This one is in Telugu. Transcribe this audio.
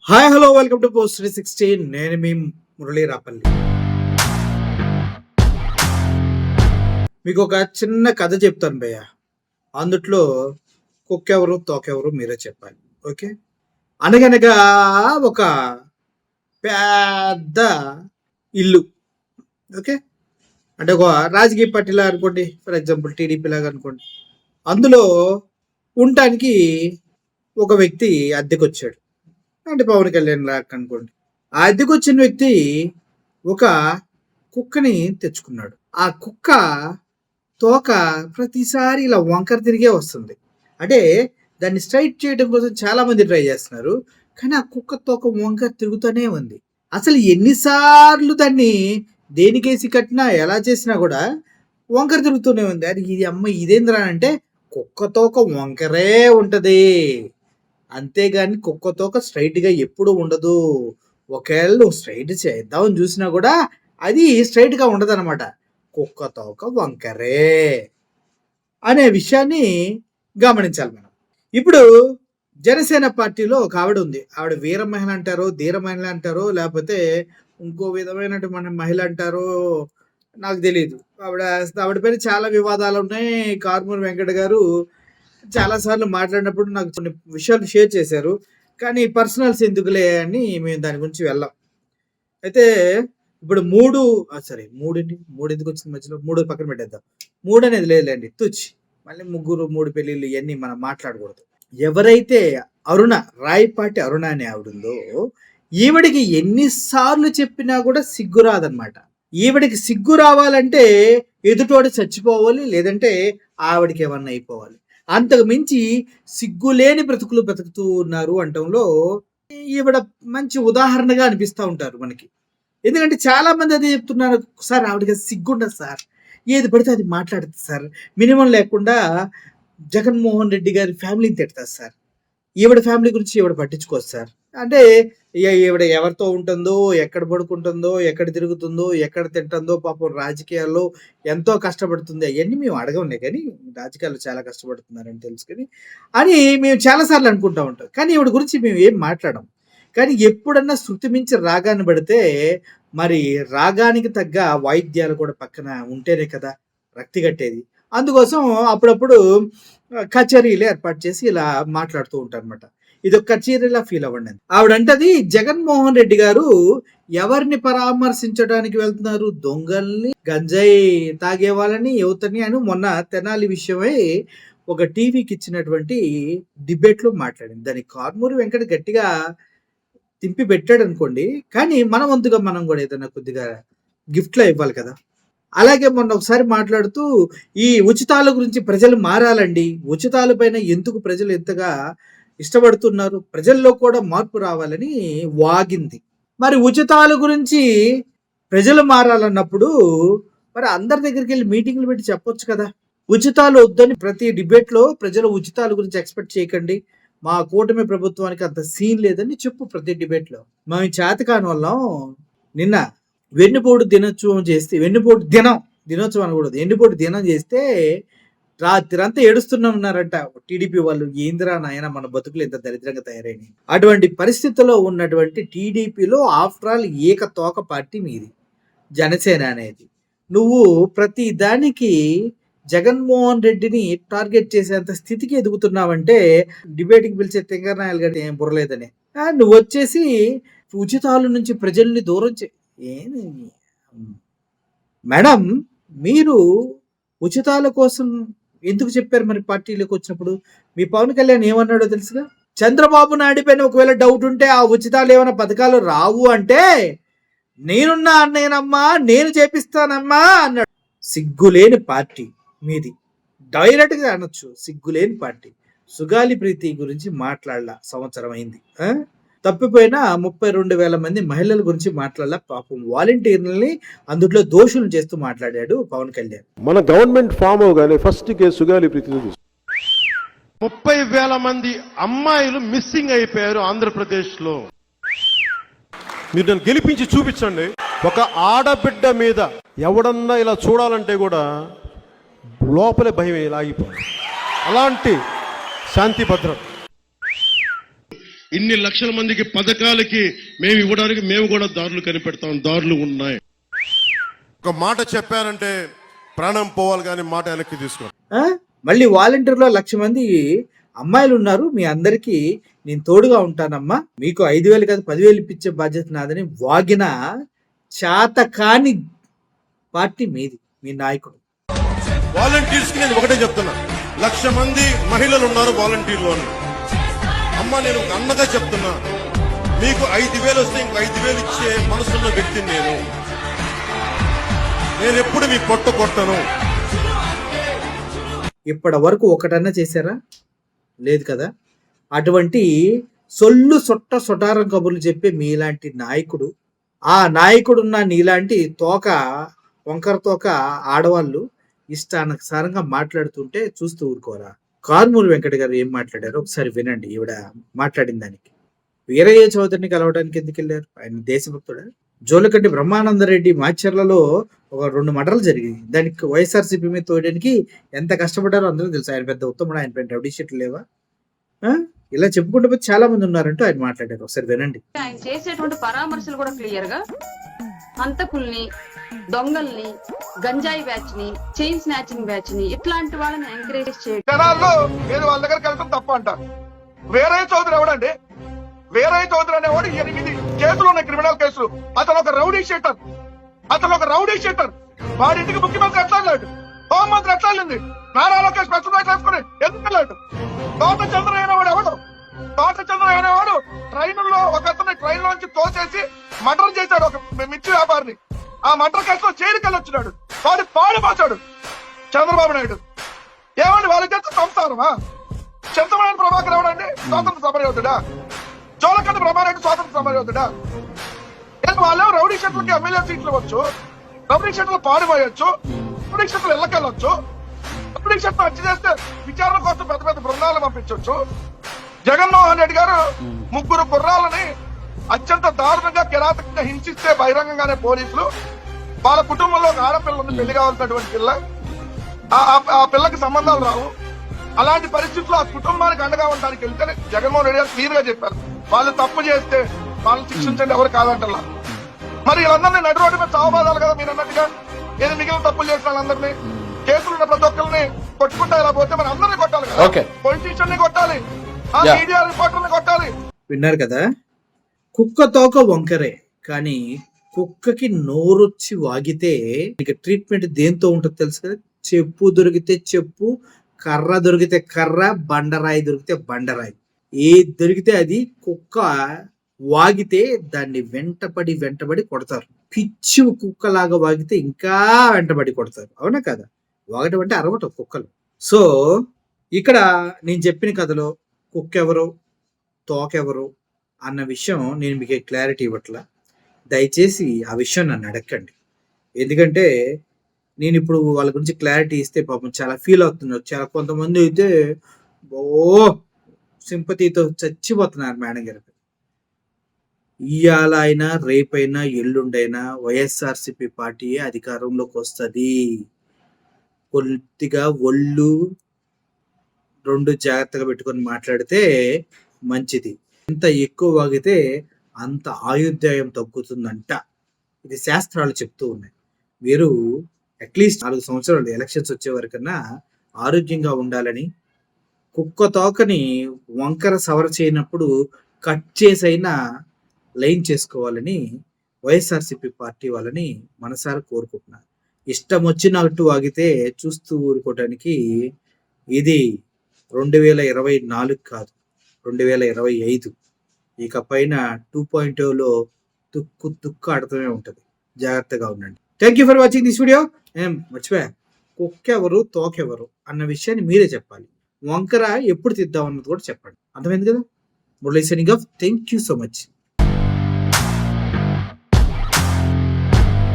Hi hello welcome to post 316. నేను మీ మురళీ రాపల్లి. మీకు ఒక చిన్న కథ చెప్తాను భయ్య. అందుట్లో కుక్కెవరు తోకెవరు మీరే చెప్పాలి. ఓకే. అనగనగా ఒక పెద్ద ఇల్లు. ఓకే. అంటే ఒక రాజకీయ పార్టీలా అనుకోండి, ఫర్ ఎగ్జాంపుల్ టీడీపీ లాగా అనుకోండి. అందులో ఉండటానికి ఒక వ్యక్తి అద్దెకొచ్చాడు. అంటే పవన్ కళ్యాణ్ లాగా అనుకోండి. ఆ అద్దెకొచ్చిన వ్యక్తి ఒక కుక్కని తెచ్చుకున్నాడు. ఆ కుక్క తోక ప్రతిసారి ఇలా వంకర తిరిగే వస్తుంది. అంటే దాన్ని స్ట్రైట్ చేయడం కోసం చాలా మంది ట్రై చేస్తున్నారు. కానీ ఆ కుక్క తోక వంకర తిరుగుతూనే ఉంది. అసలు ఎన్నిసార్లు దాన్ని దేనికేసి కట్టినా ఎలా చేసినా కూడా వంకర తిరుగుతూనే ఉంది. అది ఇది అమ్మ ఇదేంద్రా అంటే కుక్క తోక వంకరే ఉంటది, అంతేగాని కుక్క తోక స్ట్రైట్గా ఎప్పుడు ఉండదు. ఒకవేళ నువ్వు స్ట్రైట్ చేద్దామని చూసినా కూడా అది స్ట్రైట్గా ఉండదు అనమాట. కుక్క తోక వంకరే అనే విషయాన్ని గమనించాలి మనం. ఇప్పుడు జనసేన పార్టీలో ఒక ఆవిడ ఉంది. ఆవిడ వీర మహిళ అంటారో, ధీర మహిళ అంటారో, లేకపోతే ఇంకో విధమైన మహిళ అంటారో నాకు తెలియదు. ఆవిడ పైన చాలా వివాదాలు ఉన్నాయి. కారుమూరి వెంకట గారు చాలాసార్లు మాట్లాడినప్పుడు నాకు కొన్ని విషయాలు షేర్ చేశారు. కానీ పర్సనల్స్ ఎందుకులే అని మేము దాని గురించి వెళ్ళాం. అయితే ఇప్పుడు మూడు ఎందుకు వచ్చింది మధ్యలో? మూడు పక్కన పెట్టేద్దాం. మూడు అనేది లేదులేండి, తుచ్చి. మళ్ళీ ముగ్గురు మూడు పెళ్ళిళ్ళు ఇవన్నీ మనం మాట్లాడకూడదు. ఎవరైతే రాయపాటి అరుణ అనే ఆవిడుందో, ఈవిడికి ఎన్నిసార్లు చెప్పినా కూడా సిగ్గు రాదనమాట. ఈవిడికి సిగ్గు రావాలంటే ఎదుటోడు చచ్చిపోవాలి, లేదంటే ఆవిడికి ఏమన్నా అయిపోవాలి. అంతకు మించి సిగ్గులేని బ్రతుకులు బ్రతుకుతూ ఉన్నారు అంటంలో ఈవిడ మంచి ఉదాహరణగా అనిపిస్తూ ఉంటారు మనకి. ఎందుకంటే చాలా మంది అదే చెప్తున్నారు, సార్ ఆవిడకి సిగ్గుండదు సార్, ఏది పడితే అది మాట్లాడుతుంది సార్, మినిమం లేకుండా జగన్మోహన్ రెడ్డి గారి ఫ్యామిలీని తిడతారు సార్, ఈవిడ ఫ్యామిలీ గురించి ఈవిడ పట్టించుకోదు సార్. అంటే ఈవిడ ఎవరితో ఉంటుందో, ఎక్కడ పడుకుంటుందో, ఎక్కడ తిరుగుతుందో, ఎక్కడ తింటుందో, పాపం రాజకీయాల్లో ఎంతో కష్టపడుతుంది, అవన్నీ మేము అడగంలే. కానీ రాజకీయాల్లో చాలా కష్టపడుతున్నారని తెలుసుకొని అని మేము చాలాసార్లు అనుకుంటూ ఉంటాం. కానీ ఈవిడ గురించి మేము ఏం మాట్లాడం. కానీ ఎప్పుడన్నా శృతి మించి రాగాన్ని పడితే మరి రాగానికి తగ్గ వాయిద్యాలు కూడా పక్కన ఉంటేనే కదా రక్తి కట్టేది. అందుకోసం అప్పుడప్పుడు కచేరీలు ఏర్పాటు చేసి ఇలా మాట్లాడుతూ ఉంటారనమాట. ఇది ఒక కచేరీలా ఫీల్ అవ్వండి. ఆవిడంటది, జగన్మోహన్ రెడ్డి గారు ఎవరిని పరామర్శించడానికి వెళ్తున్నారు? దొంగల్ని, గంజాయి తాగే వాళ్ళని, యువతని అని మొన్న తెనాలి విషయమై ఒక టీవీకి ఇచ్చినటువంటి డిబేట్లో మాట్లాడింది. దానికి కారుమూరి వెంకట గట్టిగా తింపి పెట్టాడు అనుకోండి. కానీ మన వంతుగా మనం కూడా ఏదైనా కొద్దిగా గిఫ్ట్లో ఇవ్వాలి కదా. అలాగే మొన్న ఒకసారి మాట్లాడుతూ ఈ ఉచితాల గురించి ప్రజలు మారాలండి, ఉచితాల పైన ఎందుకు ప్రజలు ఎంతగా ఇష్టపడుతున్నారు, ప్రజల్లో కూడా మార్పు రావాలని వాగింది. మరి ఉచితాల గురించి ప్రజలు మారాలన్నప్పుడు మరి అందరి దగ్గరికి వెళ్ళి మీటింగ్లు పెట్టి చెప్పొచ్చు కదా. ఉచితాలు వద్దని ప్రతి డిబేట్లో ప్రజలు ఉచితాల గురించి ఎక్స్పెక్ట్ చేయకండి, మా కూటమి ప్రభుత్వానికి అంత సీన్ లేదని చెప్పు ప్రతి డిబేట్లో. మేము చేతకాని వల్లం. నిన్న వెన్నుపోటు దినోత్సవం అనకూడదు, వెన్నుపోటు దినం చేస్తే రాత్రంతా ఏడుస్తున్నారట టీడీపీ వాళ్ళు. ఏందిరా నాయన మన బతుకులు ఎంత దరిద్రంగా తయారైనాయి. అటువంటి పరిస్థితుల్లో ఉన్నటువంటి టీడీపీలో ఆఫ్టర్ ఆల్ ఏకతోక పార్టీ మీది జనసేన అనేది. నువ్వు ప్రతి దానికి జగన్మోహన్ రెడ్డిని టార్గెట్ చేసేంత స్థితికి ఎదుగుతున్నావంటే డిబేట్కి పిలిచే తెంగరనాయలు గారి ఏం బుర్రలేదని. నువ్వు వచ్చేసి ఉచితాల నుంచి ప్రజల్ని దూరం మేడం, మీరు ఉచితాల కోసం ఎందుకు చెప్పారు మరి పార్టీలోకి వచ్చినప్పుడు? మీ పవన్ కళ్యాణ్ ఏమన్నాడో తెలుసుగా. చంద్రబాబు నాయుడు పైన ఒకవేళ డౌట్ ఉంటే ఆ ఉచితాలు ఏమైనా పథకాలు రావు అంటే నేనున్నా అన్నయ్యనమ్మా, నేను చేపిస్తానమ్మా అన్నాడు. సిగ్గులేని పార్టీ మీది, డైరెక్ట్గా అనొచ్చు, సిగ్గులేని పార్టీ. సుగాలి ప్రీతి గురించి మాట్లాడలా, సంవత్సరం అయింది. తప్పిపోయిన 32,000 మంది మహిళల గురించి మాట్లాడాల. పాపం వాలంటీర్లని అందులో దోషులు చేస్తూ మాట్లాడాడు పవన్ కళ్యాణ్. మన గవర్నమెంట్ ఫామ్ అవగానే ఫస్ట్ కేసు సుగాలి ప్రీతి. 30,000 మంది అమ్మాయిలు మిస్సింగ్ అయిపోయారు ఆంధ్రప్రదేశ్ లో. మీరు నన్ను గెలిపించి చూపించండి. ఒక ఆడబిడ్డ మీద ఎవడన్నా ఇలా చూడాలంటే కూడా లోపలే భయం లాగిపోయింది. అలాంటి శాంతి భద్రత. ఇన్ని లక్షల మందికి పథకాలకి మేము ఇవ్వడానికి మేము కూడా దారులు కనిపెడతాం. దారులు ఉన్నాయి. ఒక మాట చెప్పానంటే ప్రాణం పోవాలి కానీ మాట వెనక్కి తీసుకో. మళ్ళీ వాలంటీర్లో 1,00,000 మంది అమ్మాయిలు ఉన్నారు, మీ అందరికీ నేను తోడుగా ఉంటానమ్మా, మీకు 5,000 కాదు 10,000 ఇప్పించే బాధ్యత నాదని వాగిన చేత కాని పార్టీ మీది, మీ నాయకుడు. వాలంటీర్స్ కి నేను ఒకటే చెప్తున్నా, 1,00,000 మంది మహిళలు ఉన్నారు వాలంటీర్లు అని. అమ్మ నేను ఒక అన్నగా చెప్తున్నా, మీకు 5,000 వస్తే ఇంకో 5,000 ఇచ్చే మనసున్న వ్యక్తిని నేను ఎప్పుడు మీ కొట్టను. ఇప్పటి వరకు ఒకటన్నా చేశారా? లేదు కదా. అటువంటి సొల్లు సొటారం కబుర్లు చెప్పే మీలాంటి నాయకుడు, ఆ నాయకుడున్న నీలాంటి వంకర తోక ఆడవాళ్ళు ఇష్టానుసారంగా మాట్లాడుతుంటే చూస్తూ ఊరుకోరా? కారుమూరి వెంకట గారు ఏం మాట్లాడారో ఒకసారి వినండి. ఈవిడ మాట్లాడిన దానికి. వీరయ్య చౌదరిని కలవడానికి ఎందుకు వెళ్ళారు? ఆయన దేశభక్తుడా? జోలకంటి బ్రహ్మానందరెడ్డి మాచర్లలో ఒక 2 మర్డర్లు జరిగింది. దానికి వైఎస్ఆర్సీపీ మీద తోయడానికి ఎంత కష్టపడ్డారో అందరూ తెలుసు. ఆయన పెద్ద ఉత్తముడు, ఆయన పైన రౌడీ షీట్లు లేవా? ఇలా చెప్పుకుంటూ పోతే చాలా మంది ఉన్నారంటూ ఆయన మాట్లాడారు. ఒకసారి వినండి. ఆయన చేసేటువంటి పరామర్శలు కూడా క్లియర్ గా హంతకుల్ని, దొంగల్ని, గంజాయి బ్యాచ్ ని, చైన్ స్నాచింగ్ బ్యాచ్ ని, ఇట్లాంటి వాళ్ళని ఎంకరేజ్ చేయడం. జనాల్లో నేను వాళ్ళ దగ్గరికి వెళ్ళడం తప్ప అంటారు. వీరయ్య చౌదరి ఎవడండి? వీరయ్య చౌదరి అనేవాడు 8 కేసులు ఉన్నాయి, క్రిమినల్ కేసులు. అతను ఒక రౌడీ షీటర్. వాడి ఇంటికి ముఖ్యమంత్రి ఎట్లా వెళ్ళాడు? హోంమంత్రి ఎట్లా వెళ్ళింది? నారా లోకేష్ ప్రస్తుతం వేసుకుని ఎందుకు వెళ్ళాడు? తోట చంద్ర అనేవాడు ట్రైన్లో ఒక అతన్ని ట్రైన్ లోంచి తోసేసి మర్డర్ చేశాడు, ఒక మిర్చి వ్యాపారిని. ఆ మర్డర్ కేసులో జైలుకి వచ్చినాడు. వాడు పాడిపోచాడు చంద్రబాబు నాయుడు. ఏమండి వాళ్ళ చేత సంస్థానమా? చింతమనేని ప్రభాకర్ ఎవడండి? స్వాతంత్ర సమరయోధుడా? జోలకంటి బ్రహ్మారెడ్డి స్వాతంత్ర సమరయోధుడా? వాళ్ళు రౌడీ షీట్లకి ఎమ్మెల్యే సీట్లు ఇవ్వచ్చు, రౌడీ షీట్లు పాడిపోయొచ్చు, రౌడీ షీట్లు ఇళ్ళకెళ్ళొచ్చు, రౌడీ షీట్లు హత్య చేస్తే విచారణ కోసం పెద్ద పెద్ద బృందాలు పంపించవచ్చు. జగన్మోహన్ రెడ్డి గారు 3 కుర్రాలని అత్యంత దారుణంగా కిరాతకంగా హింసిస్తే బహిరంగంగానే పోలీసులు వాళ్ళ కుటుంబంలో ఒక ఆడపిల్ల ఉంది, పెళ్లి కావాల్సినటువంటి పిల్ల, ఆ పిల్లకి సంబంధాలు రావు. అలాంటి పరిస్థితుల్లో ఆ కుటుంబానికి అండగా ఉండడానికి వెళ్తే జగన్మోహన్ రెడ్డి గారు క్లియర్ గా చెప్పారు, వాళ్ళు తప్పు చేస్తే వాళ్ళని శిక్షించండి, ఎవరు కాదంటలా. మరి వీళ్ళందరినీ నడి రోడ్డు మీద చావబాదాలి కదా మీరు అన్నట్టుగా. ఏది మిగిలిన తప్పులు చేసిన వాళ్ళందరినీ, కేసులున్న ప్రతి ఒక్కరిని కొట్టుకుంటా ఇలా పోతే మరి అందరినీ కొట్టాలి కదా. పొలిటీషియన్ ని కొట్టాలి, ఆ మీడియా రిపోర్టర్ని కొట్టాలి. విన్నారు కదా, కుక్క తోక వంకరే కానీ కుక్కకి నోరొచ్చి వాగితే ట్రీట్మెంట్ దేంతో ఉంటుంది తెలుసు కదా. చెప్పు దొరికితే చెప్పు, కర్ర దొరికితే కర్ర, బండరాయి దొరికితే బండరాయి, ఏది దొరికితే అది. కుక్క వాగితే దాన్ని వెంటబడి కొడతారు. పిచ్చి కుక్కలాగా వాగితే ఇంకా వెంటబడి కొడతారు. అవునా కదా? వాగటం అంటే అరవటం కుక్కలు. సో ఇక్కడ నేను చెప్పిన కథలో కుక్కెవరో తోకెవరో అన్న విషయం నేను మీకు క్లారిటీ ఇవ్వట్లా. దయచేసి ఆ విషయం నన్ను అడగండి. ఎందుకంటే నేను ఇప్పుడు వాళ్ళ గురించి క్లారిటీ ఇస్తే పాపం చాలా ఫీల్ అవుతున్నారు. చాలా కొంతమంది అయితే సింపతితో చచ్చిపోతున్నారు మేడం గారికి. ఇవాళ అయినా రేపైనా ఎల్లుండైనా వైఎస్ఆర్సీపీ పార్టీ అధికారంలోకి వస్తుంది. కొద్దిగా ఒళ్ళు 2 జాగ్రత్తగా పెట్టుకొని మాట్లాడితే మంచిది. ఎంత ఎక్కువ వాగితే అంత ఆయుర్దాయం తగ్గుతుందంట. ఇది శాస్త్రాలు చెప్తూ ఉన్నాయి. మీరు అట్లీస్ట్ 4 సంవత్సరాలు ఎలక్షన్స్ వచ్చే వరకన్నా ఆరోగ్యంగా ఉండాలని, కుక్క తోకని వంకర సవర చేయనప్పుడు కట్ చేసైనా లైన్ చేసుకోవాలని వైఎస్ఆర్సీపీ పార్టీ వాళ్ళని మనసారా కోరుకుంటున్నారు. ఇష్టం వచ్చినట్టు వాగితే చూస్తూ ఊరుకోవటానికి ఇది 2024 కాదు, 2025. ఇక పైన 2.0లో తుక్కు ఆడుతూనే ఉంటుంది. జాగ్రత్తగా ఉండండి. Thank you for watching this video. మర్చిపోయా, కుక్కెవరు తోకెవరు అన్న విషయాన్ని మీరే చెప్పాలి. వంకర ఎప్పుడు తిద్దాం అన్నది కూడా చెప్పండి. అర్థమైంది కదా? Murali signing off. Thank you so much.